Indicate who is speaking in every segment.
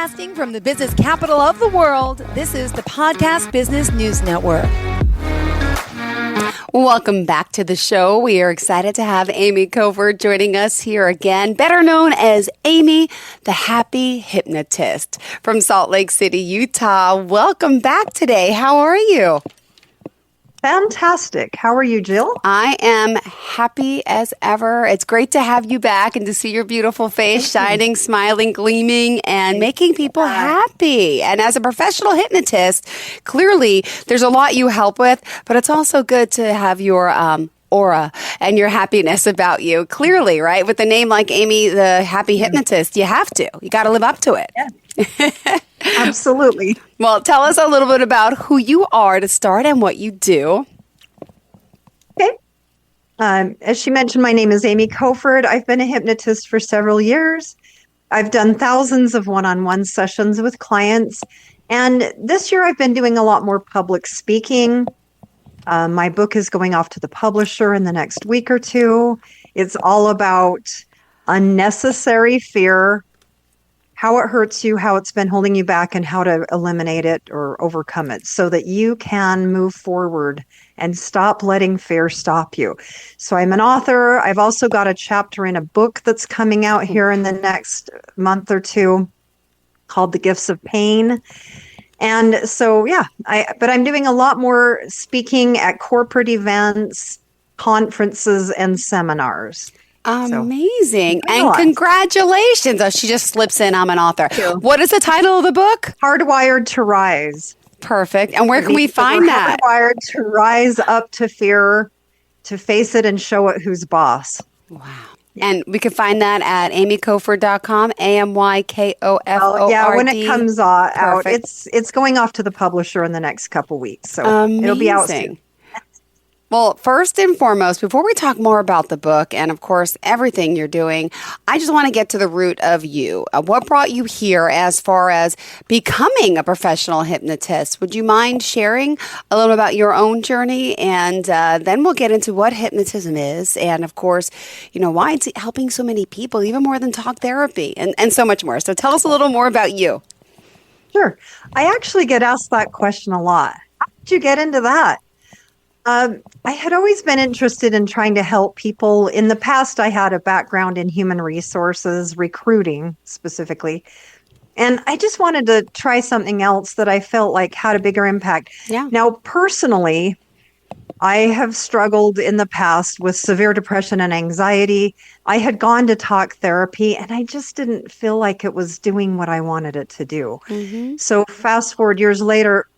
Speaker 1: Broadcasting from the business capital of the world, this is the Podcast Business News Network.
Speaker 2: Welcome back to the show. We are excited to have Amy Koford joining us here again, better known as Amy, the Happy Hypnotist from Salt Lake City, Utah. Welcome back today. How are you?
Speaker 3: Fantastic. How are you, Jill?
Speaker 2: I am happy as ever. It's great to have you back and to see your beautiful face shining, smiling, gleaming, and making people happy. And as a professional hypnotist, clearly there's a lot you help with, but it's also good to have your aura and your happiness about you. Clearly, right? With a name like Amy, the Happy Hypnotist, you have to. You got to live up to it.
Speaker 3: Yeah. Absolutely.
Speaker 2: Well, tell us a little bit about who you are to start and what you do.
Speaker 3: Okay. As she mentioned, my name is Amy Koford. I've been a hypnotist for several years. I've done thousands of one-on-one sessions with clients. And this year I've been doing a lot more public speaking. My book is going off to the publisher in the next week or two. It's all about unnecessary fear, how it hurts you, how it's been holding you back, and how to eliminate it or overcome it so that you can move forward and stop letting fear stop you. So I'm an author. I've also got a chapter in a book that's coming out here in the next month or two called The Gifts of Pain. And so, but I'm doing a lot more speaking at corporate events, conferences, and seminars.
Speaker 2: Amazing. And congratulations. Oh, she just slips in, I'm an author. What is the title of the book?
Speaker 3: Hardwired to Rise.
Speaker 2: Perfect. And where can we find that?
Speaker 3: Hardwired to rise up to fear, to face it and show it who's boss.
Speaker 2: Wow. And we can find that at amykoford.com, AMYKOFORD.
Speaker 3: Yeah, when it comes out, it's going off to the publisher in the next couple weeks. So it'll be out soon.
Speaker 2: Well, first and foremost, before we talk more about the book and, of course, everything you're doing, I just want to get to the root of you. What brought you here as far as becoming a professional hypnotist? Would you mind sharing a little about your own journey? And then we'll get into what hypnotism is and, of course, why it's helping so many people, even more than talk therapy and so much more. So tell us a little more about you.
Speaker 3: Sure. I actually get asked that question a lot. How did you get into that? I had always been interested in trying to help people. In the past, I had a background in human resources, recruiting specifically. And I just wanted to try something else that I felt like had a bigger impact.
Speaker 2: Yeah.
Speaker 3: Now, personally, I have struggled in the past with severe depression and anxiety. I had gone to talk therapy, and I just didn't feel like it was doing what I wanted it to do. Mm-hmm. So fast forward years later,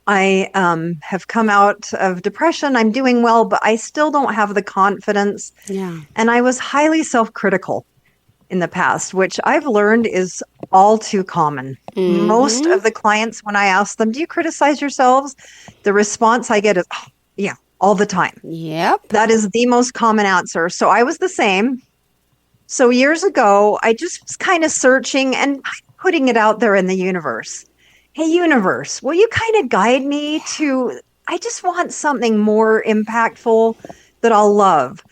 Speaker 3: I have come out of depression. I'm doing well, but I still don't have the confidence.
Speaker 2: Yeah.
Speaker 3: And I was highly self-critical in the past, which I've learned is all too common. Mm-hmm. Most of the clients, when I ask them, do you criticize yourselves? The response I get is, oh, yeah, all the time.
Speaker 2: Yep.
Speaker 3: That is the most common answer. So I was the same. So years ago, I just was kind of searching and putting it out there in the universe. Hey, universe, will you kind of guide me to, I just want something more impactful that I'll love.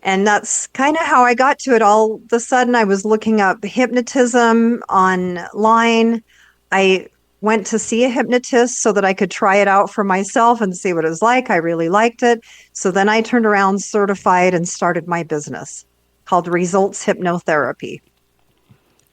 Speaker 3: And that's kind of how I got to it. All of a sudden, I was looking up hypnotism online. I went to see a hypnotist so that I could try it out for myself and see what it was like. I really liked it. So then I turned around, certified, and started my business called Results Hypnotherapy.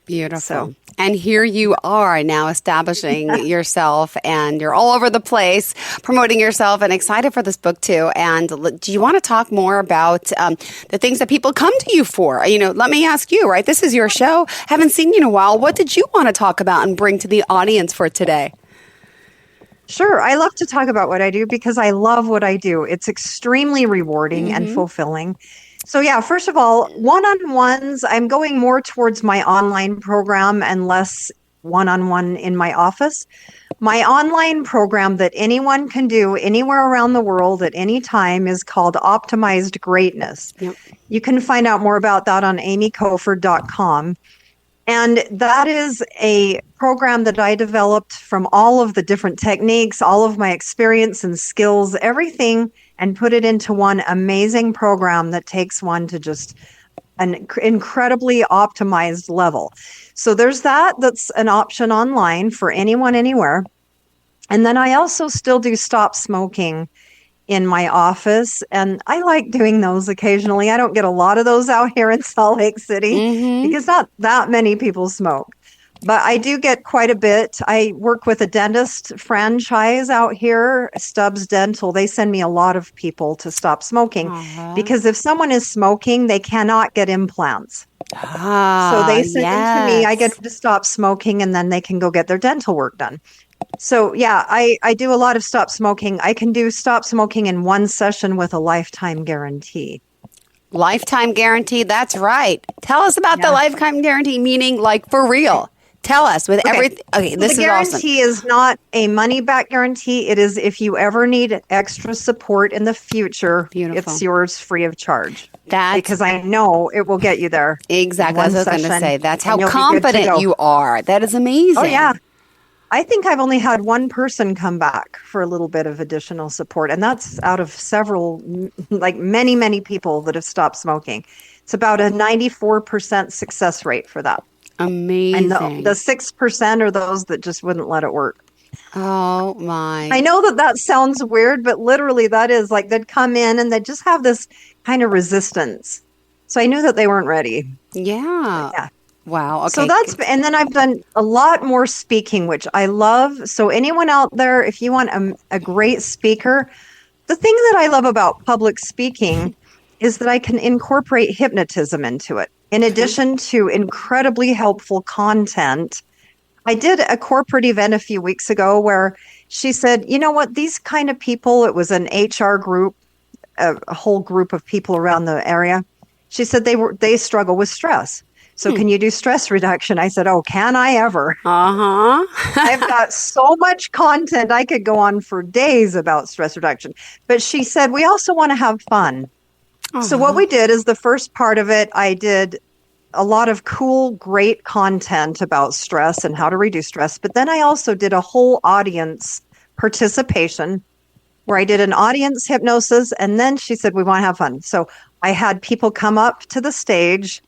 Speaker 2: Beautiful. So, and here you are now establishing yourself, and you're all over the place promoting yourself and excited for this book too. And do you want to talk more about the things that people come to you for? Let me ask you, right? This is your show. Haven't seen you in a while. What did you want to talk about and bring to the audience for today?
Speaker 3: Sure. I love to talk about what I do because I love what I do. It's extremely rewarding and fulfilling. So yeah, first of all, one-on-ones, I'm going more towards my online program and less one-on-one in my office. My online program that anyone can do anywhere around the world at any time is called Optimized Greatness. Yep. You can find out more about that on amykoford.com. And that is a program that I developed from all of the different techniques, all of my experience and skills, everything, and put it into one amazing program that takes one to just an incredibly optimized level. So there's that's an option online for anyone, anywhere. And then I also still do stop smoking in my office, and I like doing those occasionally. I don't get a lot of those out here in Salt Lake City because not that many people smoke. But I do get quite a bit. I work with a dentist franchise out here, Stubbs Dental. They send me a lot of people to stop smoking because if someone is smoking, they cannot get implants. So they send them to me. I get them to stop smoking, and then they can go get their dental work done. So yeah, I do a lot of stop smoking. I can do stop smoking in one session with a lifetime guarantee.
Speaker 2: Lifetime guarantee, that's right. Tell us about the lifetime guarantee, meaning like for real. Tell us with everything. Okay, this is awesome.
Speaker 3: The guarantee is not a money-back guarantee. It is if you ever need extra support in the future, it's yours free of charge. Because I know it will get you there.
Speaker 2: Exactly. I was going to say, that's how confident you are. That is amazing.
Speaker 3: Oh, yeah. I think I've only had one person come back for a little bit of additional support, and that's out of several, like many, many people that have stopped smoking. It's about a 94% success rate for that.
Speaker 2: Amazing.
Speaker 3: And the 6% are those that just wouldn't let it work.
Speaker 2: Oh, my.
Speaker 3: I know that sounds weird, but literally that is like they'd come in and they'd just have this kind of resistance. So I knew that they weren't ready.
Speaker 2: Yeah. Wow. Okay.
Speaker 3: So and then I've done a lot more speaking, which I love. So anyone out there, if you want a great speaker, the thing that I love about public speaking is that I can incorporate hypnotism into it. In addition to incredibly helpful content, I did a corporate event a few weeks ago where she said, you know what, these kind of people, it was an HR group, a whole group of people around the area. She said they struggle with stress. So can you do stress reduction? I said, oh, can I ever? I've got so much content. I could go on for days about stress reduction. But she said, we also want to have fun. So what we did is the first part of it, I did a lot of cool, great content about stress and how to reduce stress. But then I also did a whole audience participation where I did an audience hypnosis. And then she said, we want to have fun. So I had people come up to the stage.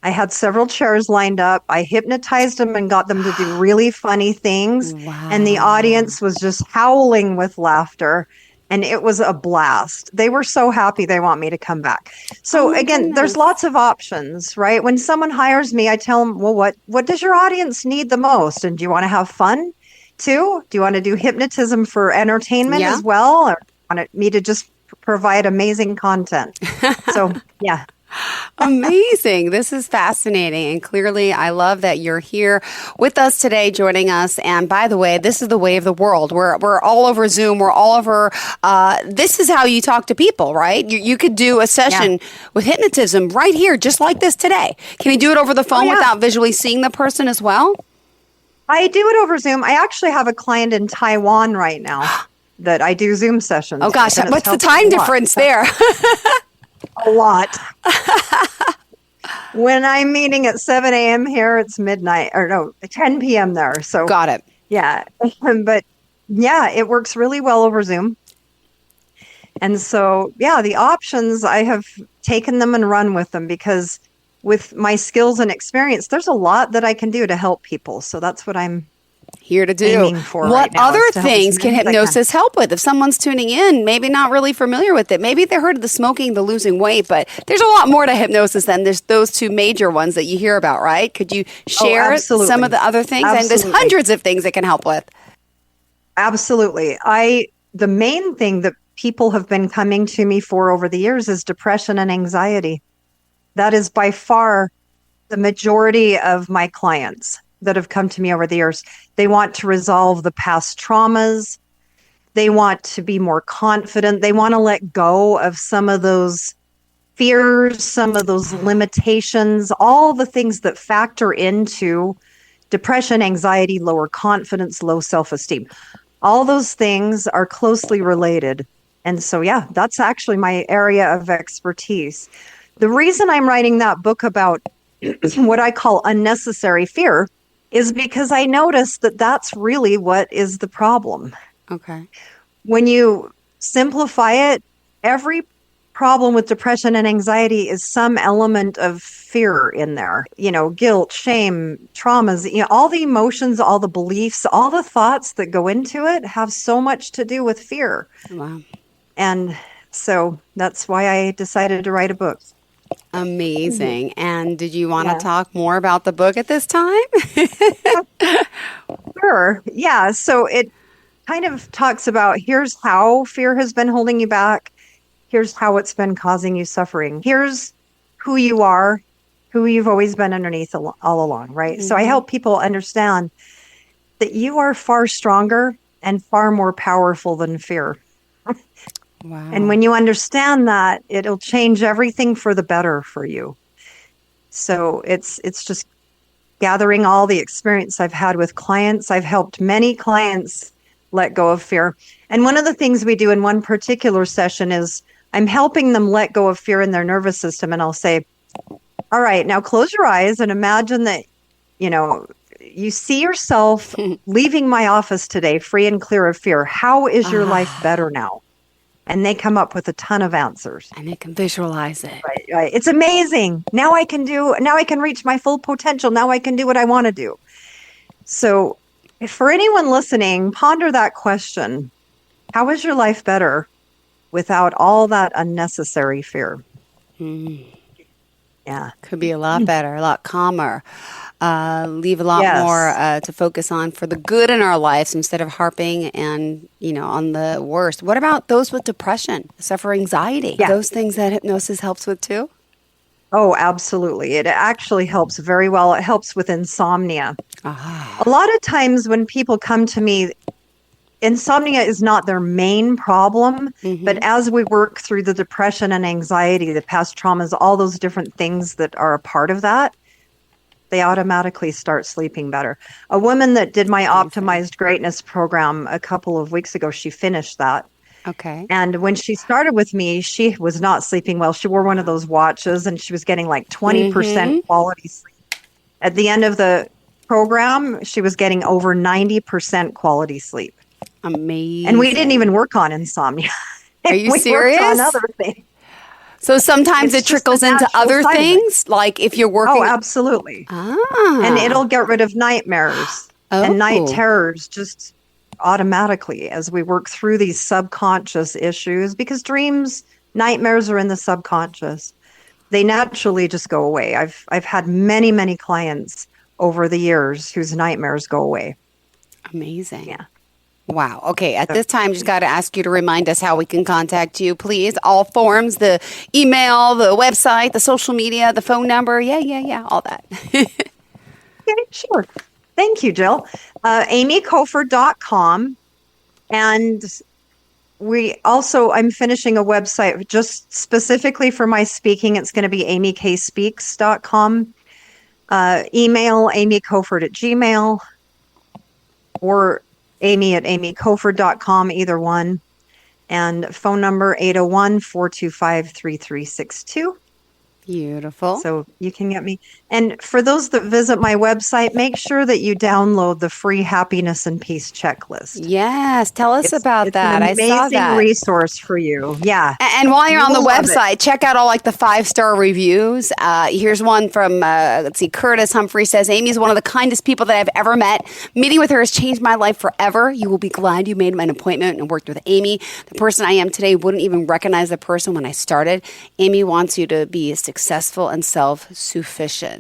Speaker 3: I had several chairs lined up. I hypnotized them and got them to do really funny things. Wow. And the audience was just howling with laughter. And it was a blast. They were so happy they want me to come back. So again, there's lots of options, right? When someone hires me, I tell them, well, what does your audience need the most? And do you want to have fun too? Do you want to do hypnotism for entertainment as well? Or want me to just provide amazing content? So, yeah.
Speaker 2: Amazing. This is fascinating. And clearly, I love that you're here with us today, joining us. And by the way, this is the way of the world. We're all over Zoom. We're all over. This is how you talk to people, right? You could do a session with hypnotism right here, just like this today. Can you do it over the phone without visually seeing the person as well?
Speaker 3: I do it over Zoom. I actually have a client in Taiwan right now that I do Zoom sessions.
Speaker 2: Oh, gosh. What's the time difference there?
Speaker 3: A lot. When I'm meeting at 7 a.m. here, it's midnight, or no, 10 p.m. there. So
Speaker 2: got it.
Speaker 3: Yeah. But yeah, it works really well over Zoom. And so, yeah, the options, I have taken them and run with them because with my skills and experience, there's a lot that I can do to help people. So that's what I'm
Speaker 2: here to do. What other things can hypnosis help with? If someone's tuning in, maybe not really familiar with it, maybe they heard of the smoking, the losing weight, but there's a lot more to hypnosis than there's those two major ones that you hear about, right? Could you share some of the other things? And there's hundreds of things it can help with.
Speaker 3: Absolutely. The main thing that people have been coming to me for over the years is depression and anxiety. That is by far the majority of my clients that have come to me over the years. They want to resolve the past traumas. They want to be more confident. They want to let go of some of those fears, some of those limitations, all the things that factor into depression, anxiety, lower confidence, low self-esteem. All those things are closely related. And so, yeah, that's actually my area of expertise. The reason I'm writing that book about what I call unnecessary fear is because I noticed that that's really what is the problem.
Speaker 2: Okay.
Speaker 3: When you simplify it, every problem with depression and anxiety is some element of fear in there. Guilt, shame, traumas, all the emotions, all the beliefs, all the thoughts that go into it have so much to do with fear.
Speaker 2: Wow.
Speaker 3: And so that's why I decided to write a book.
Speaker 2: Amazing. And did you want to talk more about the book at this time?
Speaker 3: Sure. Yeah. So it kind of talks about, here's how fear has been holding you back. Here's how it's been causing you suffering. Here's who you are, who you've always been underneath all along, right? Mm-hmm. So I help people understand that you are far stronger and far more powerful than fear.
Speaker 2: Wow.
Speaker 3: And when you understand that, it'll change everything for the better for you. So it's just gathering all the experience I've had with clients. I've helped many clients let go of fear. And one of the things we do in one particular session is I'm helping them let go of fear in their nervous system. And I'll say, all right, now close your eyes and imagine that, you see yourself leaving my office today, free and clear of fear. How is your life better now? And they come up with a ton of answers.
Speaker 2: And they can visualize it.
Speaker 3: Right. It's amazing. Now I can reach my full potential. Now I can do what I want to do. So for anyone listening, ponder that question. How is your life better without all that unnecessary fear? Yeah.
Speaker 2: Could be a lot better, a lot calmer. Leave a lot more to focus on for the good in our lives instead of harping on the worst. What about those with depression, suffer anxiety?
Speaker 3: Yeah.
Speaker 2: Those things that hypnosis helps with too?
Speaker 3: Oh, absolutely. It actually helps very well. It helps with insomnia. A lot of times when people come to me, insomnia is not their main problem, but as we work through the depression and anxiety, the past traumas, all those different things that are a part of that, they automatically start sleeping better. A woman that did my Optimized Greatness program a couple of weeks ago, she finished that.
Speaker 2: Okay.
Speaker 3: And when she started with me, she was not sleeping well. She wore one of those watches and she was getting like 20% quality sleep. At the end of the program, she was getting over 90% quality sleep.
Speaker 2: Amazing.
Speaker 3: And we didn't even work on insomnia.
Speaker 2: Are you
Speaker 3: we
Speaker 2: serious?
Speaker 3: Worked on other things.
Speaker 2: So sometimes it trickles into other things, like if you're working.
Speaker 3: Oh, absolutely. And it'll get rid of nightmares and night terrors just automatically as we work through these subconscious issues, because nightmares are in the subconscious. They naturally just go away. I've had many, many clients over the years whose nightmares go away.
Speaker 2: Amazing.
Speaker 3: Yeah.
Speaker 2: Wow. Okay. At this time, just got to ask you to remind us how we can contact you, please. All forms, the email, the website, the social media, the phone number. Yeah. All that.
Speaker 3: Okay, sure. Thank you, Jill. amykoford.com. And I'm finishing a website just specifically for my speaking. It's going to be amykspeaks.com. Email amykoford@gmail.com or amy@amykoford.com, either one. And phone number 801-425-3362.
Speaker 2: Beautiful.
Speaker 3: So you can get me. And for those that visit my website, make sure that you download the free happiness and peace checklist.
Speaker 2: Yes. Tell us about that.
Speaker 3: It's an amazing resource for you. Yeah.
Speaker 2: And while you're on the website, check out all the 5-star reviews. Here's one from, Curtis Humphrey says, Amy is one of the kindest people that I've ever met. Meeting with her has changed my life forever. You will be glad you made an appointment and worked with Amy. The person I am today wouldn't even recognize the person when I started. Amy wants you to be successful and self-sufficient.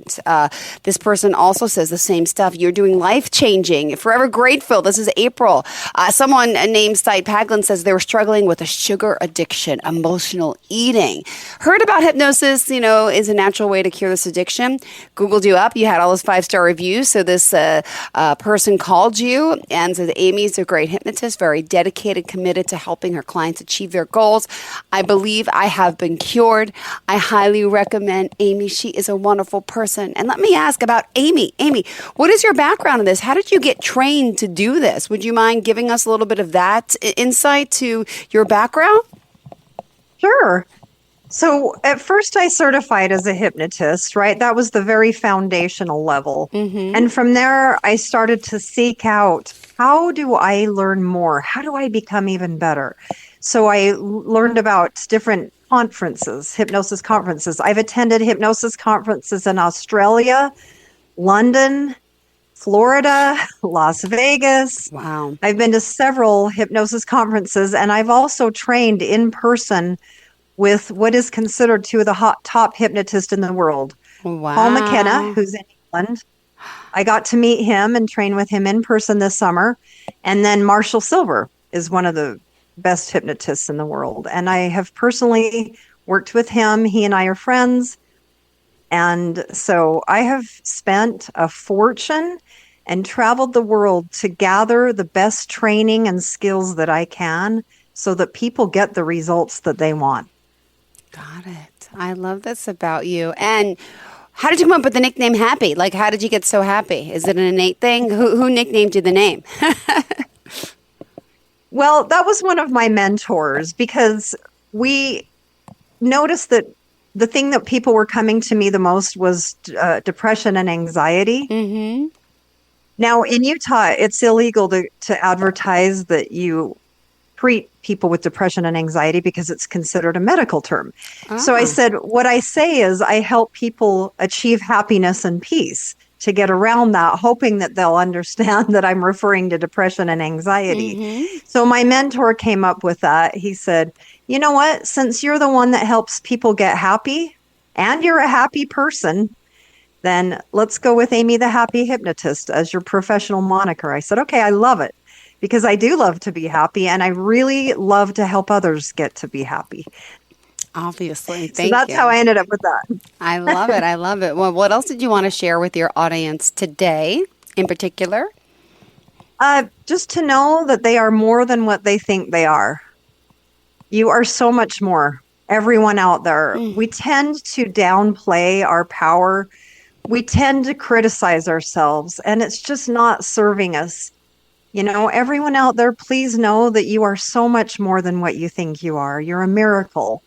Speaker 2: This person also says the same stuff. You're doing life-changing. Forever grateful. This is April. Someone named Syed Paglin says they were struggling with a sugar addiction, emotional eating. Heard about hypnosis, is a natural way to cure this addiction. Googled you up. You had all those 5-star reviews. So this person called you and said, Amy's a great hypnotist, very dedicated, committed to helping her clients achieve their goals. I believe I have been cured. I highly recommend Amy. She is a wonderful person. And let me ask about Amy. Amy, what is your background in this? How did you get trained to do this? Would you mind giving us a little bit of that insight to your background?
Speaker 3: Sure. So at first I certified as a hypnotist, right? That was the very foundational level. And from there, I started to seek out, how do I learn more? How do I become even better? So I learned about different conferences, hypnosis conferences. I've attended hypnosis conferences in Australia, London, Florida, Las Vegas.
Speaker 2: Wow.
Speaker 3: I've been to several hypnosis conferences, and I've also trained in person with what is considered two of the top hypnotists in the world.
Speaker 2: Wow.
Speaker 3: Paul McKenna, who's in England. I got to meet him and train with him in person this summer. And then Marshall Silver is one of the best hypnotists in the world. And I have personally worked with him. He and I are friends. And so I have spent a fortune and traveled the world to gather the best training and skills that I can so that people get the results that they want.
Speaker 2: Got it. I love this about you. And how did you come up with the nickname Happy? Like, how did you get so happy? Is it an innate thing? Who nicknamed you the name?
Speaker 3: Well, that was one of my mentors because we noticed that the thing that people were coming to me the most was depression and anxiety.
Speaker 2: Mm-hmm.
Speaker 3: Now, in Utah, it's illegal to advertise that you treat people with depression and anxiety because it's considered a medical term. So I said, what I say is I help people achieve happiness and peace to get around that, hoping that they'll understand that I'm referring to depression and anxiety.
Speaker 2: Mm-hmm.
Speaker 3: So my mentor came up with that. He said, you know what, since you're the one that helps people get happy and you're a happy person, then let's go with Amy the Happy Hypnotist as your professional moniker. I said, okay, I love it because I do love to be happy and I really love to help others get to be happy.
Speaker 2: Obviously. Thank
Speaker 3: So that's
Speaker 2: you.
Speaker 3: how I ended up with that.
Speaker 2: I love it. I love it. Well, what else did you want to share with your audience today in particular?
Speaker 3: Just to know that they are more than what they think they are. You are so much more. Everyone out there. We tend to downplay our power. We tend to criticize ourselves, and it's just not serving us. You know, everyone out there, please know that you are so much more than what you think you are. You're a miracle.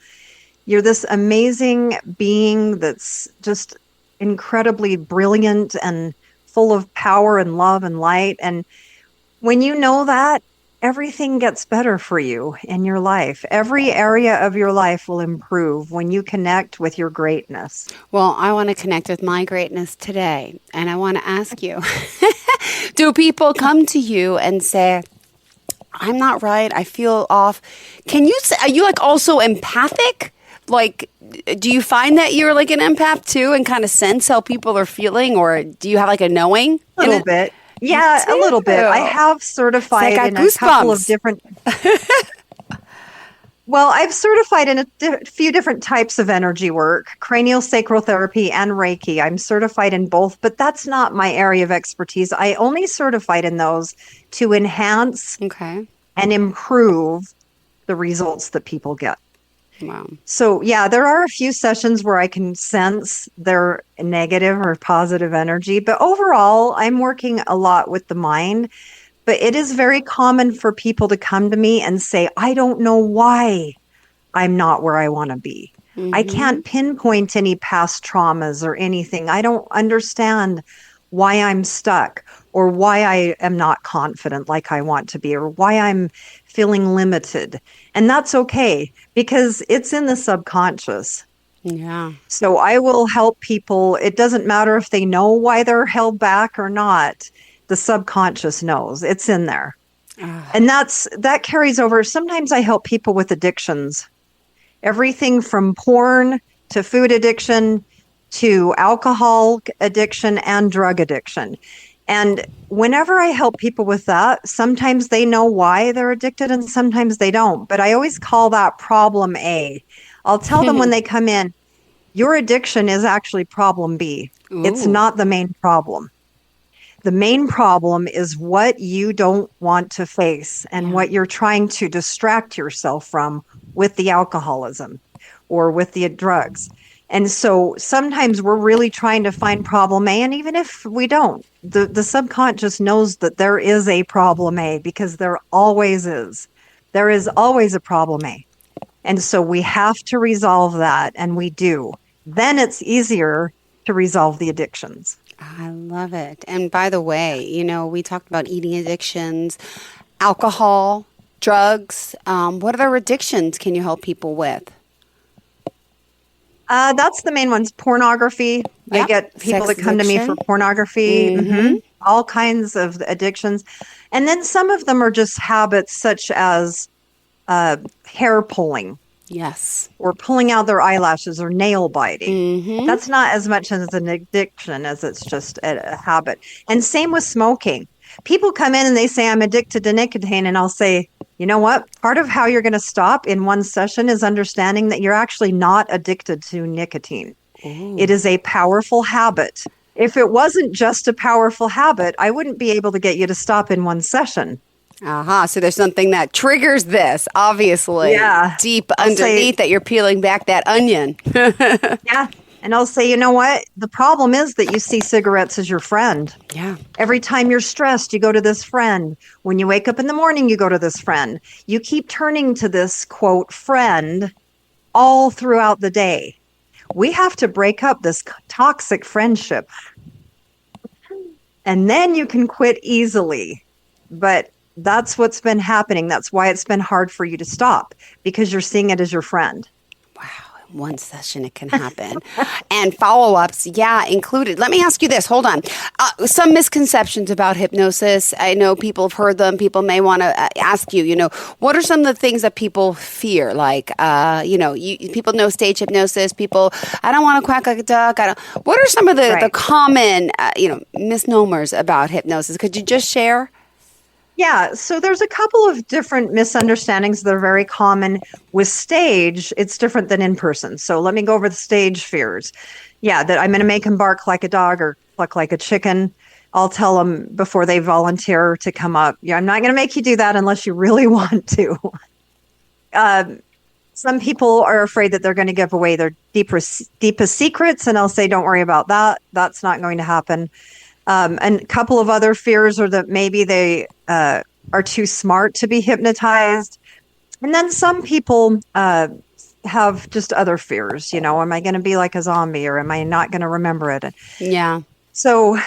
Speaker 3: You're this amazing being that's just incredibly brilliant and full of power and love and light. And when you know that, everything gets better for you in your life. Every area of your life will improve when you connect with your greatness.
Speaker 2: Well, I want to connect with my greatness today. And I want to ask you, do people come to you and say, I'm not right, I feel off? Can you say, are you like also empathic? Like, do you find that you're like an empath too and kind of sense how people are feeling? Or do you have like a knowing?
Speaker 3: A little bit. Yeah, a little bit. I have certified in a couple of different... Well, I've certified in a few different types of energy work, cranial sacral therapy and Reiki. I'm certified in both, but that's not my area of expertise. I only certified in those to enhance and improve the results that people get.
Speaker 2: Wow.
Speaker 3: So, yeah, there are a few sessions where I can sense their negative or positive energy, but overall, I'm working a lot with the mind. But it is very common for people to come to me and say, I don't know why I'm not where I want to be. I can't pinpoint any past traumas or anything. I don't understand why I'm stuck or why I am not confident like I want to be or why I'm feeling limited. And that's okay because it's in the subconscious.
Speaker 2: Yeah. So
Speaker 3: I will help people. It doesn't matter if they know why they're held back or not. The subconscious knows it's in there. And that carries over. Sometimes I help people with addictions, everything from porn to food addiction to alcohol addiction and drug addiction. And whenever I help people with that, sometimes they know why they're addicted and sometimes they don't. But I always call that problem A. I'll tell them when they come in, your addiction is actually problem B. Ooh. It's not the main problem. The main problem is what you don't want to face and what you're trying to distract yourself from with the alcoholism or with the drugs. And so sometimes we're really trying to find problem A. And even if we don't, the subconscious knows that there is a problem A because there always is. There is always a problem A. And so we have to resolve that. And we do. Then it's easier to resolve the addictions.
Speaker 2: I love it. And by the way, you know, we talked about eating addictions, alcohol, drugs? What other addictions can you help people with?
Speaker 3: That's the main ones. Pornography. I
Speaker 2: Yep.
Speaker 3: get people
Speaker 2: Sex
Speaker 3: that come to me for
Speaker 2: addiction.
Speaker 3: pornography. All kinds of addictions. And then some of them are just habits such as hair pulling
Speaker 2: Yes.
Speaker 3: or pulling out their eyelashes or nail biting. That's not as much as an addiction as it's just a habit. And same with smoking. People come in and they say, I'm addicted to nicotine. And I'll say, you know what? Part of how you're going to stop in one session is understanding that you're actually not addicted to nicotine. It is a powerful habit. If it wasn't just a powerful habit, I wouldn't be able to get you to stop in one session.
Speaker 2: So there's something that triggers this, obviously.
Speaker 3: Yeah.
Speaker 2: Deep underneath that you're peeling back that onion.
Speaker 3: Yeah. And I'll say, you know what? The problem is that you see cigarettes as your friend.
Speaker 2: Yeah.
Speaker 3: Every time you're stressed, you go to this friend. When you wake up in the morning, you go to this friend. You keep turning to this, quote, friend all throughout the day. We have to break up this toxic friendship. And then you can quit easily. But that's what's been happening. That's why it's been hard for you to stop, because you're seeing it as your friend.
Speaker 2: One session it can happen. And follow-ups, included. Let me ask you this. Hold on. Some misconceptions about hypnosis. I know people have heard them. People may want to ask you, what are some of the things that people fear? Like, people know stage hypnosis. People, I don't want to quack like a duck. What are some of the common, misnomers about hypnosis? Could you just share?
Speaker 3: Yeah, so there's a couple of different misunderstandings that are very common with stage. It's different than in person. So let me go over the stage fears. Yeah, that I'm going to make them bark like a dog or cluck like a chicken. I'll tell them before they volunteer to come up. Yeah, I'm not going to make you do that unless you really want to. Some people are afraid that they're going to give away their deepest secrets, and I'll say, don't worry about that. That's not going to happen. And a couple of other fears are that maybe they are too smart to be hypnotized. And then some people have just other fears. Am I going to be like a zombie, or am I not going to remember it?
Speaker 2: Yeah.
Speaker 3: So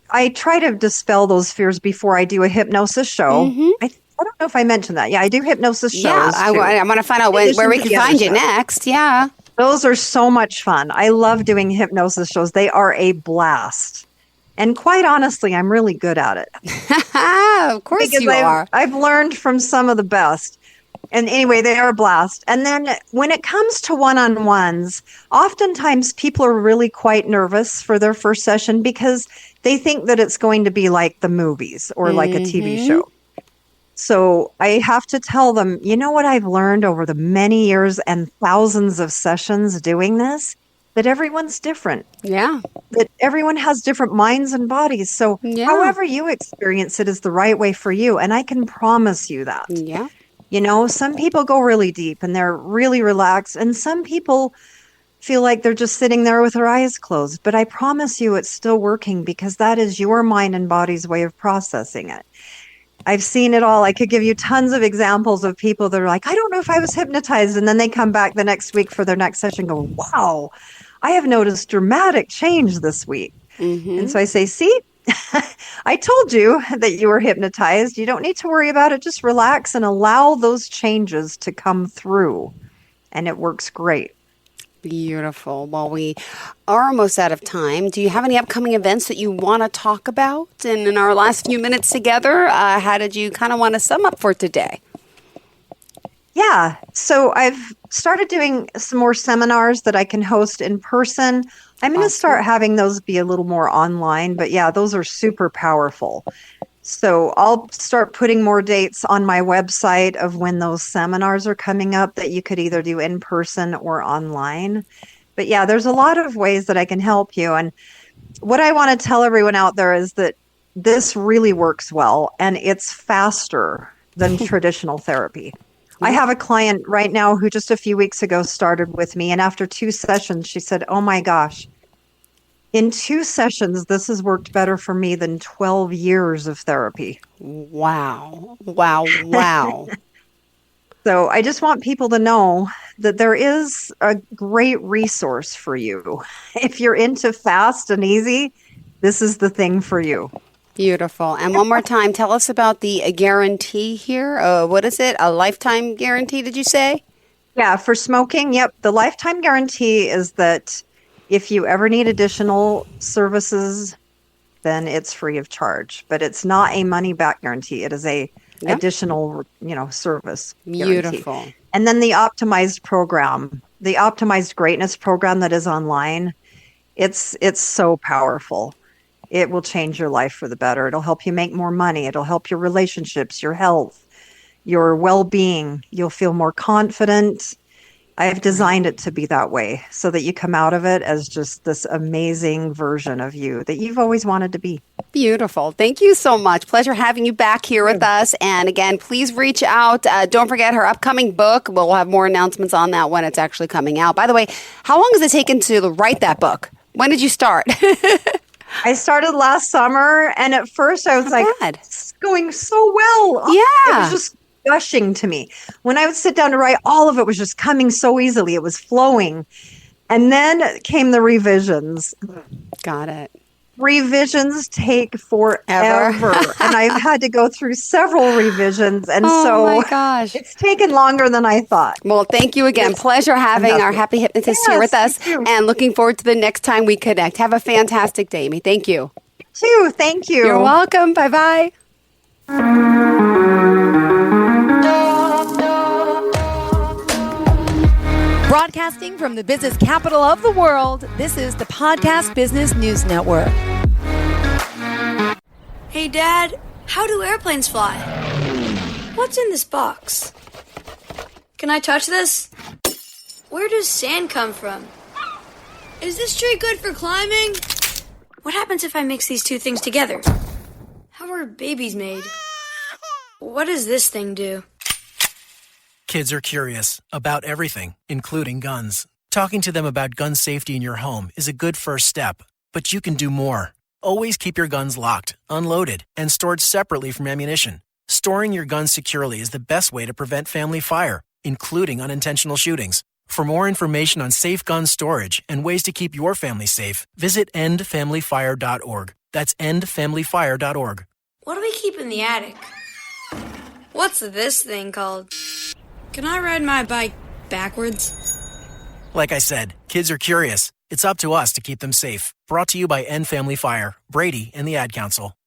Speaker 3: I try to dispel those fears before I do a hypnosis show. I don't know if I mentioned that. Yeah, I do hypnosis shows.
Speaker 2: Yeah, I want to find out where we can find you next. Yeah.
Speaker 3: Those are so much fun. I love doing hypnosis shows. They are a blast. And quite honestly, I'm really good at it.
Speaker 2: Of course you are.
Speaker 3: I've learned from some of the best. And anyway, they are a blast. And then when it comes to one-on-ones, oftentimes people are really quite nervous for their first session because they think that it's going to be like the movies or like a TV show. So I have to tell them, you know what I've learned over the many years and thousands of sessions doing this? That everyone's different. Yeah. That everyone has different minds and bodies. So however you experience it is the right way for you. And I can promise you that. Yeah. Some people go really deep and they're really relaxed. And some people feel like they're just sitting there with their eyes closed. But I promise you it's still working because that is your mind and body's way of processing it. I've seen it all. I could give you tons of examples of people that are like, I don't know if I was hypnotized. And then they come back the next week for their next session and go, wow, I have noticed dramatic change this week. And so I say, see, I told you that you were hypnotized. You don't need to worry about it. Just relax and allow those changes to come through. And it works great.
Speaker 2: Beautiful. Well, we are almost out of time. Do you have any upcoming events that you want to talk about? And in our last few minutes together, how did you kind of want to sum up for today?
Speaker 3: Yeah. So I've started doing some more seminars that I can host in person. I'm going to start having those be a little more online. But yeah, those are super powerful. So I'll start putting more dates on my website of when those seminars are coming up that you could either do in person or online. But yeah, there's a lot of ways that I can help you. And what I want to tell everyone out there is that this really works well and it's faster than traditional therapy. I have a client right now who just a few weeks ago started with me. And after 2 sessions, she said, oh my gosh, in 2 sessions, this has worked better for me than 12 years of therapy.
Speaker 2: Wow. Wow. Wow.
Speaker 3: So I just want people to know that there is a great resource for you. If you're into fast and easy, this is the thing for you.
Speaker 2: Beautiful. And one more time, tell us about the guarantee here. What is it? A lifetime guarantee, did you say?
Speaker 3: Yeah, for smoking, yep. The lifetime guarantee is that if you ever need additional services, then it's free of charge. But it's not a money-back guarantee. It is a additional, service
Speaker 2: Beautiful.
Speaker 3: Guarantee. And then the optimized program, the optimized greatness program that is online, it's so powerful. It will change your life for the better. It'll help you make more money. It'll help your relationships, your health, your well-being. You'll feel more confident. I've designed it to be that way so that you come out of it as just this amazing version of you that you've always wanted to be.
Speaker 2: Beautiful. Thank you so much. Pleasure having you back here with us. And again, please reach out. Don't forget her upcoming book. We'll have more announcements on that when it's actually coming out. By the way, how long has it taken to write that book? When did you start?
Speaker 3: I started last summer, and at first I was it's going so well.
Speaker 2: Yeah.
Speaker 3: It was just gushing to me. When I would sit down to write, all of it was just coming so easily. It was flowing. And then came the revisions.
Speaker 2: Got it.
Speaker 3: Revisions take forever. And I've had to go through several revisions. And
Speaker 2: my gosh.
Speaker 3: It's taken longer than I thought.
Speaker 2: Well, thank you again. Pleasure having our happy hypnotist here with us. And looking forward to the next time we connect. Have a fantastic day, Amy. Thank you.
Speaker 3: You too. Thank you.
Speaker 2: You're welcome. Bye-bye.
Speaker 1: Broadcasting from the business capital of the world, this is the Podcast Business News Network.
Speaker 4: Hey, Dad, how do airplanes fly? What's in this box? Can I touch this? Where does sand come from? Is this tree good for climbing? What happens if I mix these two things together? How are babies made? What does this thing do?
Speaker 5: Kids are curious about everything, including guns. Talking to them about gun safety in your home is a good first step, but you can do more. Always keep your guns locked, unloaded, and stored separately from ammunition. Storing your guns securely is the best way to prevent family fire, including unintentional shootings. For more information on safe gun storage and ways to keep your family safe, visit endfamilyfire.org. That's endfamilyfire.org.
Speaker 4: What do we keep in the attic? What's this thing called? Can I ride my bike backwards?
Speaker 5: Like I said, kids are curious. It's up to us to keep them safe. Brought to you by End Family Fire, Brady, and the Ad Council.